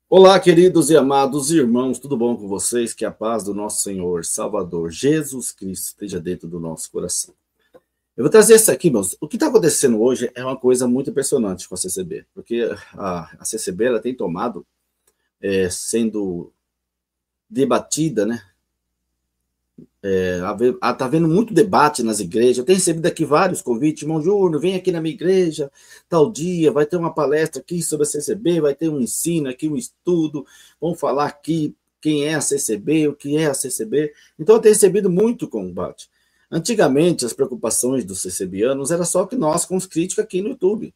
Olá, queridos e amados irmãos, tudo bom com vocês? Que a paz do nosso Senhor, Salvador, Jesus Cristo esteja dentro do nosso coração. Eu vou trazer isso aqui, meus. O que está acontecendo hoje é uma coisa muito impressionante com a CCB, porque a CCB ela tem tomado, sendo debatida, né? Está havendo muito debate nas igrejas. Eu tenho recebido aqui vários convites, irmão Júnior, vem aqui na minha igreja, tal dia, vai ter uma palestra aqui sobre a CCB, vai ter um ensino aqui, um estudo, vamos falar aqui quem é a CCB, o que é a CCB. Então eu tenho recebido muito combate. Antigamente, as preocupações dos CCBianos era só que nós com os críticos aqui no YouTube.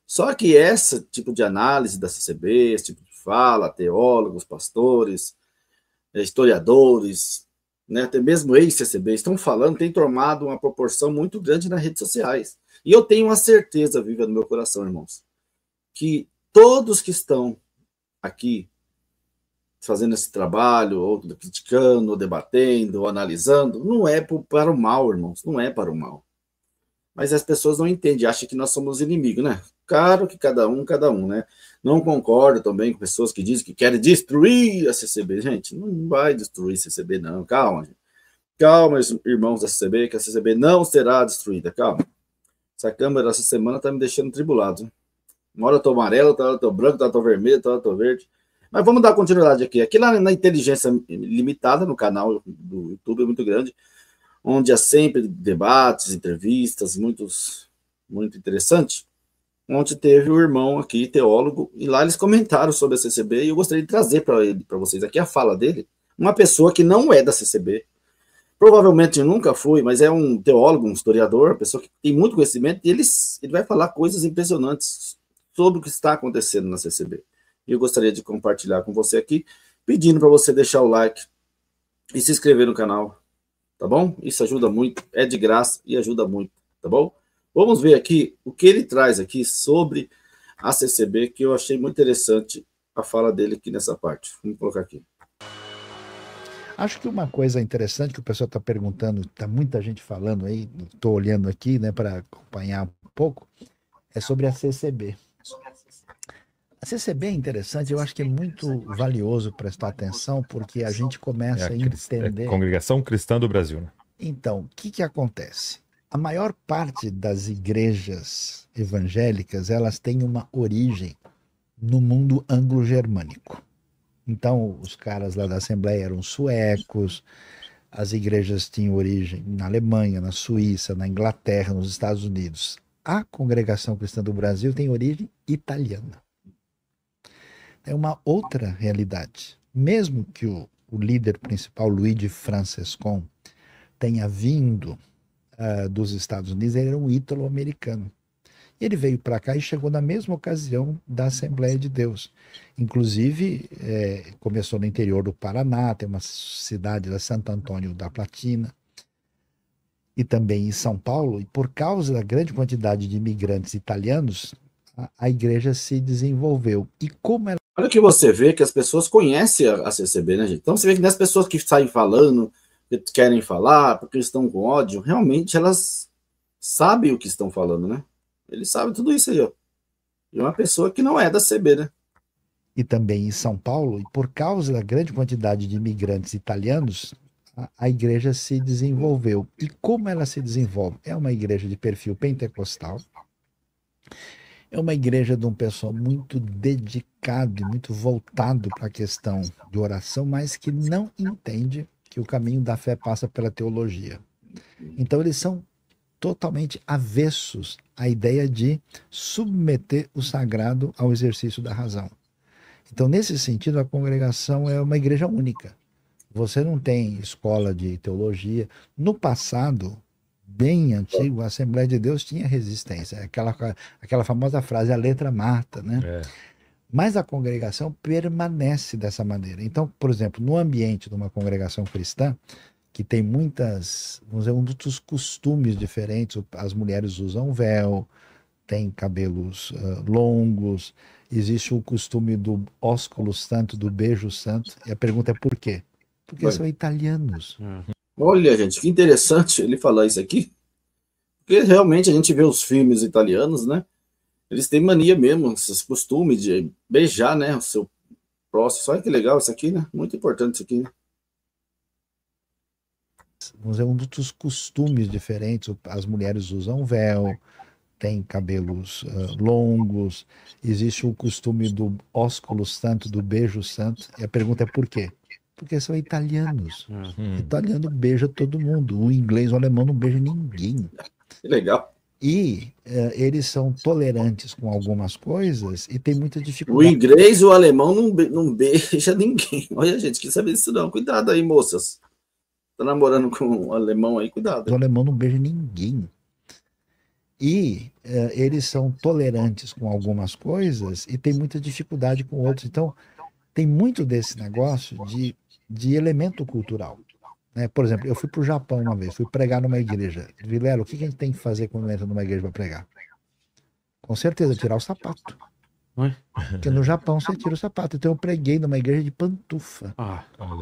Só que esse tipo de análise da CCB, esse tipo de fala, teólogos, pastores, historiadores, né, até mesmo ex-CCB, estão falando, tem tomado uma proporção muito grande nas redes sociais. E eu tenho uma certeza viva no meu coração, irmãos, que todos que estão aqui fazendo esse trabalho, ou criticando, ou debatendo, ou analisando, não é para o mal, irmãos, não é para o mal. Mas as pessoas não entendem, acham que nós somos inimigos, né? Claro que cada um, né? Não concordo também com pessoas que dizem que querem destruir a CCB. Gente, não vai destruir a CCB, não. Calma, gente. Calma, irmãos da CCB, que a CCB não será destruída. Calma. Essa câmera essa semana tá me deixando tribulado. Hein? Uma hora eu tô amarelo, outra hora eu tô branco, outra hora eu tô vermelho, outra hora eu tô verde. Mas vamos dar continuidade aqui. Aqui lá na inteligência limitada, no canal do YouTube, é muito grande, onde há sempre debates, entrevistas, muito interessante, onde teve o irmão aqui, teólogo, e lá eles comentaram sobre a CCB, e eu gostaria de trazer para vocês aqui a fala dele, uma pessoa que não é da CCB, provavelmente nunca foi, mas é um teólogo, um historiador, uma pessoa que tem muito conhecimento, e ele vai falar coisas impressionantes sobre o que está acontecendo na CCB. E eu gostaria de compartilhar com você aqui, pedindo para você deixar o like e se inscrever no canal, tá bom? Isso ajuda muito, é de graça e ajuda muito, tá bom? Vamos ver aqui o que ele traz aqui sobre a CCB, que eu achei muito interessante a fala dele aqui nessa parte. Vamos colocar aqui. Acho que uma coisa interessante que o pessoal está perguntando, está muita gente falando aí, estou olhando aqui, né, para acompanhar um pouco, é sobre a CCB. A CCB é interessante, eu acho que é muito valioso prestar atenção, porque a gente começa a entender. Congregação Cristã do Brasil, né? Então, o que acontece? A maior parte das igrejas evangélicas, elas têm uma origem no mundo anglo-germânico. Então, os caras lá da Assembleia eram suecos, as igrejas tinham origem na Alemanha, na Suíça, na Inglaterra, nos Estados Unidos. A Congregação Cristã do Brasil tem origem italiana. É uma outra realidade. Mesmo que o líder principal, Luigi Francescon, tenha vindo dos Estados Unidos, ele era um ítalo-americano. Ele veio para cá e chegou na mesma ocasião da Assembleia de Deus. Inclusive, começou no interior do Paraná, tem uma cidade da Santo Antônio da Platina, e também em São Paulo, e por causa da grande quantidade de imigrantes italianos, a igreja se desenvolveu. E como ela... Olha que você vê que as pessoas conhecem a CCB, né, gente? Então você vê que nas pessoas que saem falando, que querem falar, porque estão com ódio, realmente elas sabem o que estão falando, né? Ele sabe tudo isso aí, ó. E uma pessoa que não é da CB, né? E também em São Paulo, e por causa da grande quantidade de imigrantes italianos, a igreja se desenvolveu. E como ela se desenvolve? É uma igreja de perfil pentecostal, é uma igreja de um pessoal muito dedicado e muito voltado para a questão de oração, mas que não entende que o caminho da fé passa pela teologia. Então eles são totalmente avessos à ideia de submeter o sagrado ao exercício da razão. Então, nesse sentido, a congregação é uma igreja única. Você não tem escola de teologia. No passado, bem antigo, a Assembleia de Deus tinha resistência. Aquela famosa frase, a letra mata, né? Mas a congregação permanece dessa maneira. Então, por exemplo, no ambiente de uma congregação cristã, que tem muitas, vamos dizer, muitos costumes diferentes, as mulheres usam véu, têm cabelos longos, existe o costume do ósculo santo, do beijo santo, e a pergunta é por quê? Porque são italianos. Olha, gente, que interessante ele falar isso aqui, porque realmente a gente vê os filmes italianos, né? Eles têm mania mesmo, esses costumes de beijar, né, o seu próximos. Olha que legal isso aqui, né? Muito importante isso aqui, né? Vamos dizer, muitos costumes diferentes. As mulheres usam véu, têm cabelos longos, existe o costume do ósculo santo, do beijo santo. E a pergunta é por quê? Porque são italianos. Italiano beija todo mundo. O inglês, o alemão não beija ninguém. Que legal. E eles são tolerantes com algumas coisas e tem muita O dificuldade. inglês e o alemão não beija ninguém. Olha, gente, que saber disso não. Cuidado aí, moças. Tá namorando com um alemão aí, cuidado. O alemão não beija ninguém. E eles são tolerantes com algumas coisas e tem muita dificuldade com outros. Então, tem muito desse negócio de elemento cultural. Né? Por exemplo, eu fui para o Japão uma vez, fui pregar numa igreja. Vilela, o que a gente tem que fazer quando entra numa igreja para pregar? Com certeza, tirar o sapato. Porque no Japão você tira o sapato. Então eu preguei numa igreja de pantufa.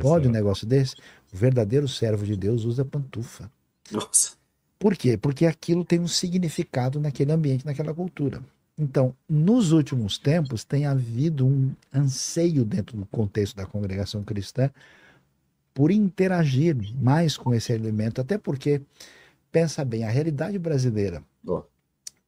Pode um negócio desse? O verdadeiro servo de Deus usa pantufa. Nossa. Por quê? Porque aquilo tem um significado naquele ambiente, naquela cultura. Então, nos últimos tempos, tem havido um anseio dentro do contexto da congregação cristã por interagir mais com esse elemento, até porque, pensa bem, a realidade brasileira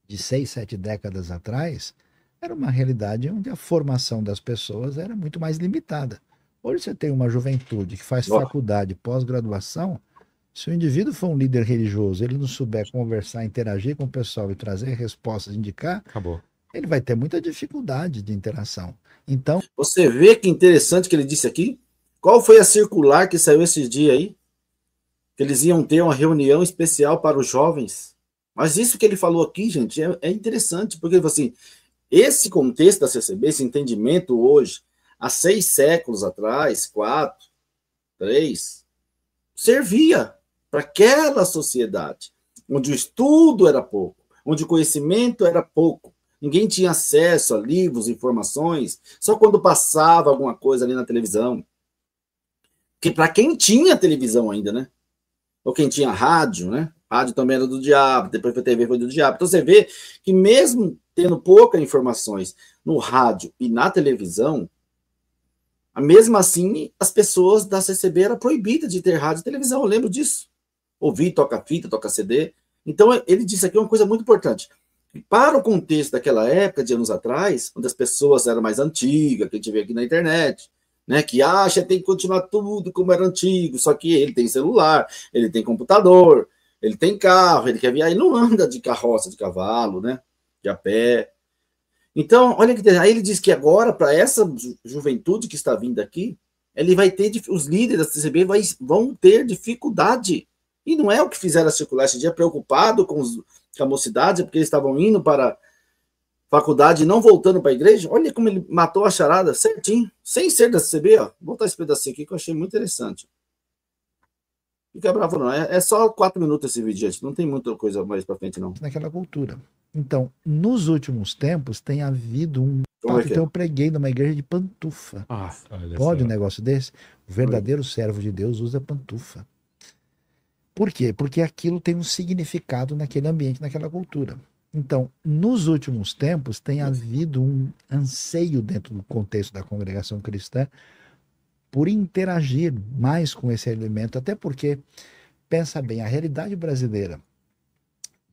de 6, 7 décadas atrás era uma realidade onde a formação das pessoas era muito mais limitada. Hoje você tem uma juventude que faz faculdade, pós-graduação. Se o indivíduo for um líder religioso, ele não souber conversar, interagir com o pessoal e trazer respostas, indicar, acabou. Ele vai ter muita dificuldade de interação. Então, você vê que interessante que ele disse aqui? Qual foi a circular que saiu esses dias aí? Que eles iam ter uma reunião especial para os jovens. Mas isso que ele falou aqui, gente, é interessante, porque ele falou assim, esse contexto da CCB, esse entendimento hoje, há 6 séculos atrás, 4, 3, servia para aquela sociedade, onde o estudo era pouco, onde o conhecimento era pouco, ninguém tinha acesso a livros, informações, só quando passava alguma coisa ali na televisão. Que para quem tinha televisão ainda, né? Ou quem tinha rádio, né? Rádio também era do diabo, depois a TV foi do diabo. Então você vê que mesmo tendo poucas informações no rádio e na televisão, mesmo assim as pessoas da CCB eram proibidas de ter rádio e televisão, eu lembro disso. Ouvir, toca fita, toca CD. Então ele disse aqui uma coisa muito importante. Para o contexto daquela época, de anos atrás, onde as pessoas eram mais antigas, que a gente vê aqui na internet, né, que acha que tem que continuar tudo como era antigo, só que ele tem celular, ele tem computador, ele tem carro, ele quer viajar, ele não anda de carroça, de cavalo, né, de a pé. Então, olha que aí ele diz que agora, para essa juventude que está vindo aqui, ele vai ter, os líderes da CCB vão ter dificuldade. E não é o que fizeram a circular esse dia, preocupado com a mocidade, porque eles estavam indo para faculdade e não voltando para a igreja. Olha como ele matou a charada certinho, sem ser da CCB. Ó. Vou botar esse pedacinho aqui que eu achei muito interessante. Fica bravo não, é só 4 minutos esse vídeo, gente. Não tem muita coisa mais para frente, não. Naquela cultura. Então, nos últimos tempos, tem havido um... Como é que é? Então eu preguei numa igreja de pantufa. Pode um negócio desse? O verdadeiro servo de Deus usa pantufa. Por quê? Porque aquilo tem um significado naquele ambiente, naquela cultura. Então, nos últimos tempos, tem havido um anseio dentro do contexto da congregação cristã por interagir mais com esse elemento, até porque, pensa bem, a realidade brasileira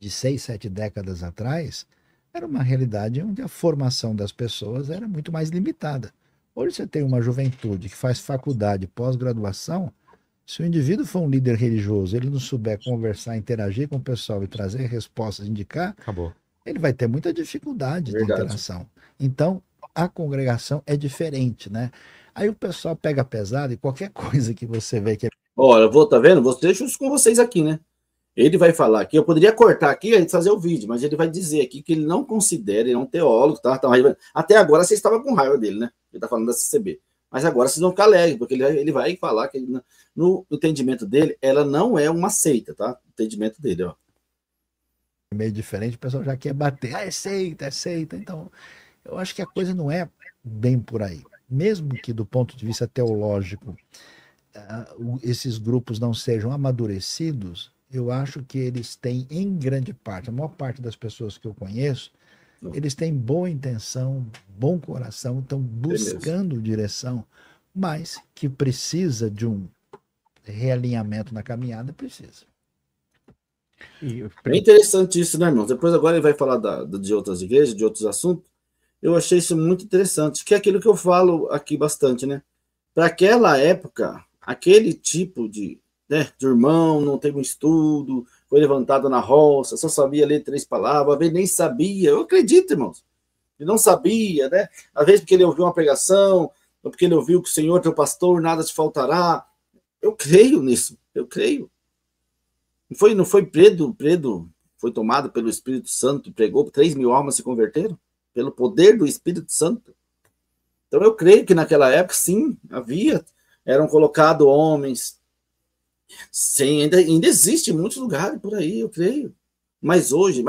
de 6, 7 décadas atrás era uma realidade onde a formação das pessoas era muito mais limitada. Hoje você tem uma juventude que faz faculdade, pós-graduação. Se o indivíduo for um líder religioso, ele não souber conversar, interagir com o pessoal e trazer respostas, indicar, acabou. Ele vai ter muita dificuldade de interação. Então, a congregação é diferente, né? Aí o pessoal pega pesado e qualquer coisa que você vê que é... Olha, tá vendo? Vou deixar isso com vocês aqui, né? Ele vai falar aqui, eu poderia cortar aqui e fazer o vídeo, mas ele vai dizer aqui que ele não considera, ele é um teólogo, tá? Até agora você estava com raiva dele, né? Ele tá falando da CCB. Mas agora vocês vão ficar alegres, porque ele vai falar que no entendimento dele, ela não é uma seita, tá? O entendimento dele, ó. Meio diferente, o pessoal já quer bater. Ah, é seita, é seita. Então, eu acho que a coisa não é bem por aí. Mesmo que do ponto de vista teológico, esses grupos não sejam amadurecidos, eu acho que eles têm, em grande parte, a maior parte das pessoas que eu conheço, Eles têm boa intenção, bom coração, estão buscando direção, mas que precisa de um realinhamento na caminhada, precisa. É interessante isso, né, irmãos? Depois agora ele vai falar de outras igrejas, de outros assuntos. Eu achei isso muito interessante, que é aquilo que eu falo aqui bastante, né? Para aquela época, aquele tipo de irmão, não teve um estudo, foi levantado na roça, só sabia ler 3 palavras, às vezes nem sabia. Eu acredito, irmãos. Ele não sabia, né? Às vezes porque ele ouviu uma pregação, ou porque ele ouviu que o Senhor é teu pastor, nada te faltará. Eu creio nisso, eu creio. Não foi Pedro foi tomado pelo Espírito Santo, pregou, 3.000 almas se converteram, pelo poder do Espírito Santo. Então eu creio que naquela época, sim, eram colocados homens, sim, ainda existe em muitos lugares por aí, eu creio. Mas hoje,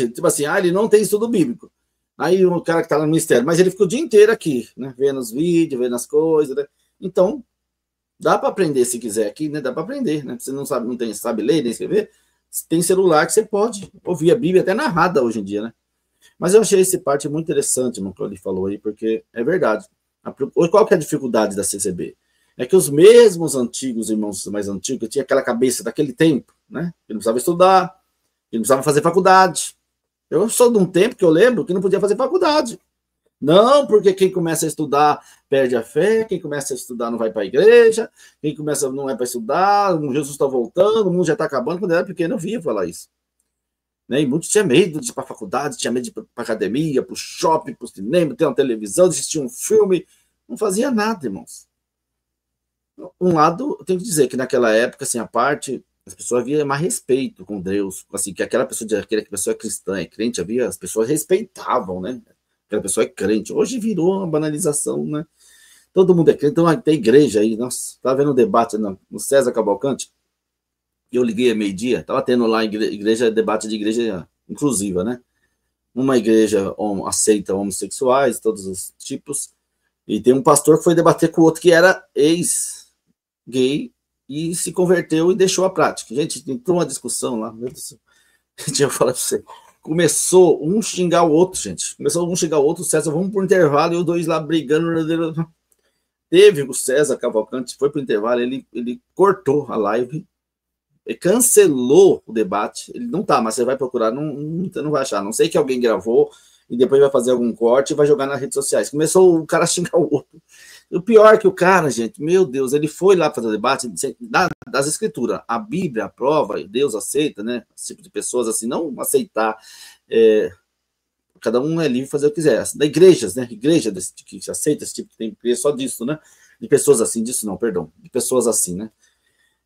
tipo assim, ele não tem estudo bíblico. Aí o cara que está no ministério, mas ele fica o dia inteiro aqui, né, vendo os vídeos, vendo as coisas, né? Então, dá para aprender se quiser aqui, né? Dá para aprender, né? Você não sabe ler nem escrever, tem celular que você pode ouvir a Bíblia até narrada hoje em dia, né? Mas eu achei essa parte muito interessante, irmão, que ele falou aí, porque é verdade. Qual que é a dificuldade da CCB? É que os mesmos antigos, irmãos mais antigos, que tinha aquela cabeça daquele tempo, né? Que não precisava estudar, que não precisava fazer faculdade. Eu sou de um tempo que eu lembro que não podia fazer faculdade. Não, porque quem começa a estudar perde a fé, quem começa a estudar não vai para a igreja, quem começa não é para estudar, Jesus está voltando, o mundo já está acabando. Quando eu era pequeno eu via falar isso. Né? E muitos tinham medo de ir para a faculdade, tinham medo de ir para a academia, para o shopping, para o cinema, ter uma televisão, de assistir um filme. Não fazia nada, irmãos. Um lado, eu tenho que dizer que naquela época, assim, a parte, as pessoas haviam mais respeito com Deus, assim, que aquela pessoa é cristã, é crente, as pessoas respeitavam, né? Aquela pessoa é crente. Hoje virou uma banalização, né? Todo mundo é crente, então tem igreja aí. Nossa, estava vendo um debate no César Cavalcante, eu liguei a meio-dia, estava tendo lá debate de igreja inclusiva, né? Uma igreja aceita homossexuais, todos os tipos, e tem um pastor que foi debater com o outro que era ex-gay e se converteu e deixou a prática. Gente, entrou uma discussão lá, meu Deus do céu. Deixa eu falar para você. Começou um xingar o outro, gente. O César, vamos pro intervalo, e os dois lá brigando. Teve o César Cavalcante, foi pro intervalo, ele cortou a live, cancelou o debate. Ele não tá, mas você vai procurar, não vai achar. Não sei que alguém gravou e depois vai fazer algum corte e vai jogar nas redes sociais. Começou o cara a xingar o outro. O pior é que o cara, gente, meu Deus, ele foi lá fazer o debate das escrituras. A Bíblia aprova, Deus aceita, né? Esse tipo de pessoas assim, não aceitar. Cada um é livre de fazer o que quiser. Da igrejas, né? Igreja que aceita esse tipo, tem igreja só disso, né? De pessoas assim, de pessoas assim, né?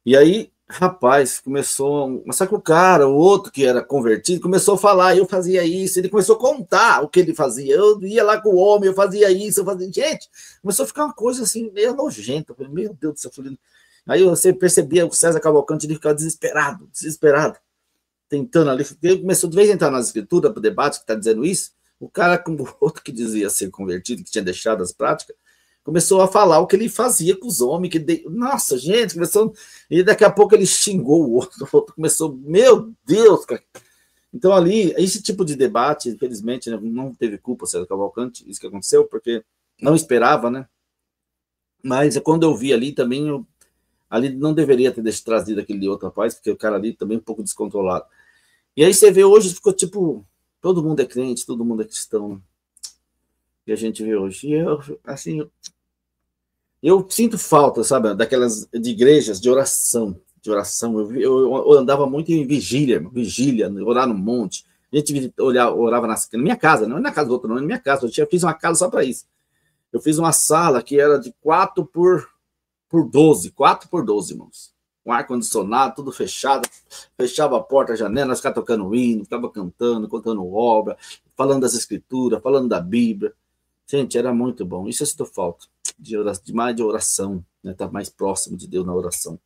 E aí, rapaz, começou. Mas só que o outro que era convertido, começou a falar, eu fazia isso, ele começou a contar o que ele fazia. Eu ia lá com o homem, eu fazia isso, eu fazia. Gente, começou a ficar uma coisa assim, meio nojenta. Meu Deus do céu. Aí você percebia o César Cavalcante, ele ficava desesperado, tentando ali. Ele começou de vez em entrar nas escrituras, para o debate que está dizendo isso. O cara, como o outro que dizia ser convertido, que tinha deixado as práticas, começou a falar o que ele fazia com os homens. Nossa, gente, começou. E daqui a pouco ele xingou o outro começou, meu Deus, cara. Então, ali, esse tipo de debate, infelizmente, né, não teve culpa, César Cavalcante, isso que aconteceu, porque não esperava, né? Mas quando eu vi ali também, ali não deveria ter trazido aquele outro rapaz, porque o cara ali também é um pouco descontrolado. E aí você vê hoje, ficou tipo, todo mundo é crente, todo mundo é cristão, né? Que a gente vê hoje. E eu, assim, eu sinto falta, sabe, daquelas de igrejas de oração. Eu andava muito em vigília, orar no monte. A gente orava na minha casa, não é na casa do outro, não, é na minha casa. Eu fiz uma casa só para isso. Eu fiz uma sala que era de 4 por 12, 4 por 12, irmãos. Com ar-condicionado, tudo fechado, fechava a porta, a janela, ficava tocando hino, ficava cantando, contando obra, falando das escrituras, falando da Bíblia. Gente, era muito bom. Isso eu sinto falta, mais de oração, né? Estar mais próximo de Deus na oração.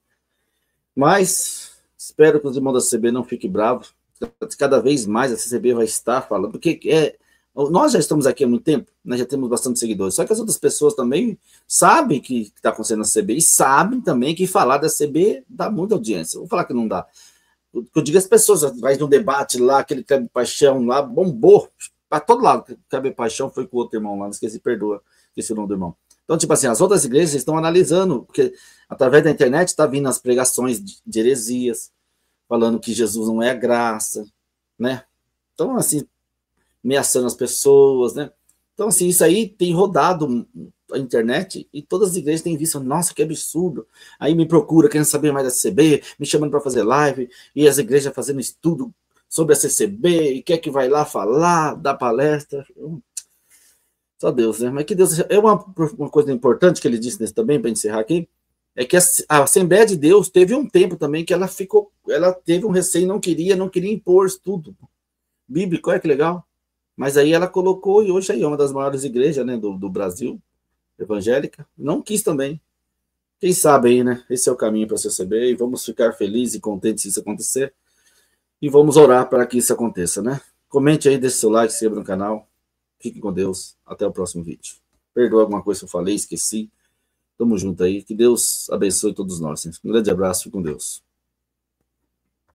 Mas espero que os irmãos da CB não fiquem bravos. Cada vez mais a CB vai estar falando, porque nós já estamos aqui há muito tempo, né? Já temos bastante seguidores, só que as outras pessoas também sabem que está acontecendo na CB e sabem também que falar da CB dá muita audiência. Vou falar que não dá. Eu digo, as pessoas vai num debate lá, aquele Cleber Paixão lá, bombou para todo lado. Cabe Paixão foi com o outro irmão lá, não esqueci, perdoa, esqueci o nome do irmão. Então, tipo assim, as outras igrejas estão analisando, porque através da internet está vindo as pregações de heresias, falando que Jesus não é a graça, né? Então, assim, ameaçando as pessoas, né? Então, assim, isso aí tem rodado a internet e todas as igrejas têm visto, nossa, que absurdo. Aí me procura, querendo saber mais da CCB, me chamando para fazer live, e as igrejas fazendo estudo sobre a CCB, e quer que vai lá falar, dar palestra. Só Deus, né? Mas que Deus... É uma coisa importante que ele disse nesse também, para encerrar aqui, é que a Assembleia de Deus teve um tempo também que ela teve um receio, não queria impor tudo bíblico, olha que legal. Mas aí ela colocou, e hoje aí é uma das maiores igrejas, né, do Brasil, evangélica, não quis também. Quem sabe aí, né? Esse é o caminho para a CCB, e vamos ficar felizes e contentes se isso acontecer, e vamos orar para que isso aconteça, né? Comente aí, deixe seu like, se inscreva no canal. Fique com Deus. Até o próximo vídeo. Perdoa alguma coisa que eu falei, esqueci. Tamo junto aí. Que Deus abençoe todos nós. Um grande abraço. Fique com Deus.